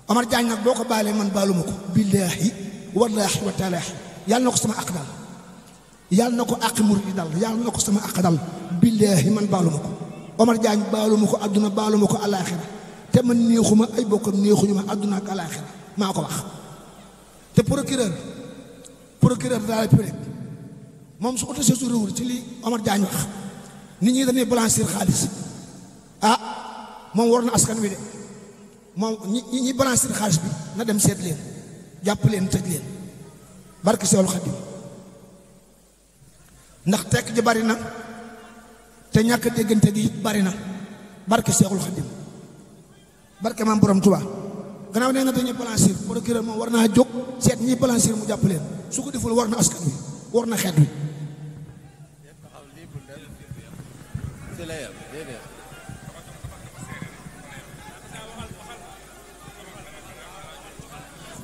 Omar Diagne nag boo ko baalee man baaluma ko billaahi wallaahi wa taalaahi yàlla na ko sama àq dal yàlla na ko àq murid yi dal yàlla na ko sama àq dal billaahi man baaluma ko Omar Diagne baaluma ko adduna baaluma ko alaaxira te man neexuma ay bokkam neexuñu ma adduna ak alaaxira maa ko wax te procureur de la République moom su autosaisine wul ci li Omar Diagne wax nit ñi dañuy blanchir xaalis moom war na askan wi de moom ñi blanchir xaalis bi na dem seet leen jàpp leen tëj leen barke Seexul Xadim ndax tekk ji bari na te ñàkk déggante gi bari na barke Seexul Xadim barke maam borom Tuubaa gannaaw nee na dañuy blanchir procureur moom war naa jóg seet ñi blanchir mu jàpp leen su ko deful war na askan wi war na xeet wi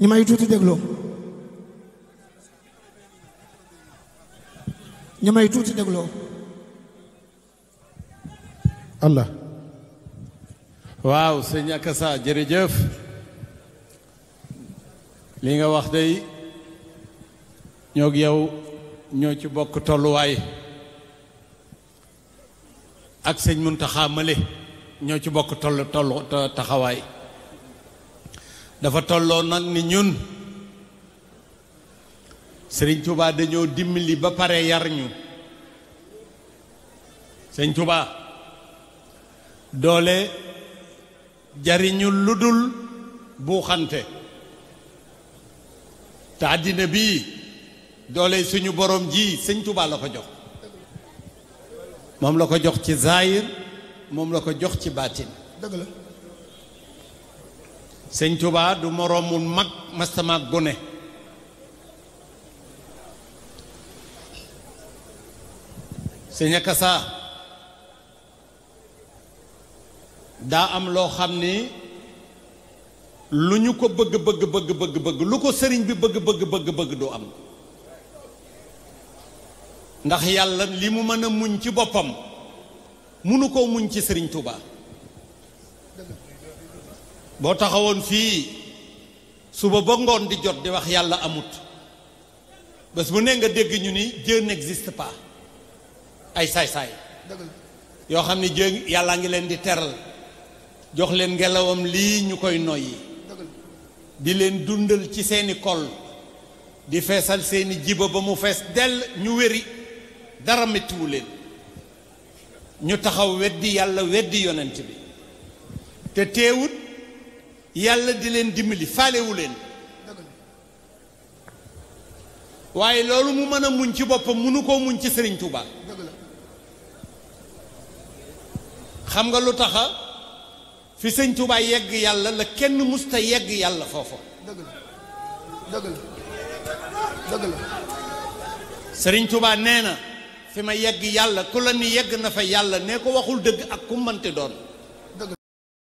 ñu may tuuti dégloo ñu may tuuti dégloo Allah waaw sëñ Akassa jërëjëf li nga wax day ñoog yow ñoo ci bokk tolluwaay ak sëñ Muntaxa Male ñoo ci bokk tollu taxawaay dafa tolloo nag ni ñun Sëriñ Tuubaa dañoo dimbali ba pare yar ñu Sëriñ Tuubaa doole jariñu lu dul buuxante te àddina bii doole suñu borom ji Sëriñ Tuubaa la ko jox moom la ko jox ci zaahir moom la ko jox ci baatin dëgg la Sëñ Tuubaa du moroomul mag mastama gone Sëñ Akassa daa am loo xam ni lu ñu ko bëgg lu ko sëriñ bi bëgg du am ndax yàlla li mu mën a muñ ci boppam munu koo muñ ci Sëriñ Tuubaa boo taxawoon fii suba ba ngoon di jot di wax yàlla amut bés bu ne nga dégg ñu ni Dieu n'existe pas ay saay-saay yoo xam ni Dieu yàllaa ngi leen di teral jox leen ngelawam lii ñu koy noyyi di leen dundal ci seeni kol di feesal seeni jiba ba mu fees dell ñu wéri dara mettiwu leen ñu taxaw weddi yàlla weddi yonent bi te teewut yàlla di leen dimbali faalewu leen waaye loolu mu mën a muñ ci boppam mënu koo muñ ci Sëriñ Tuubaa xam nga lu taxa fi Sëriñ Tuubaa yegg yàlla la kenn musta yegg yàlla foofa dëgg la Sëriñ Tuubaa nee na fi ma yegg yàlla ku la ni yegg na fa yàlla nee ko waxul dëgg ak ku mënti doon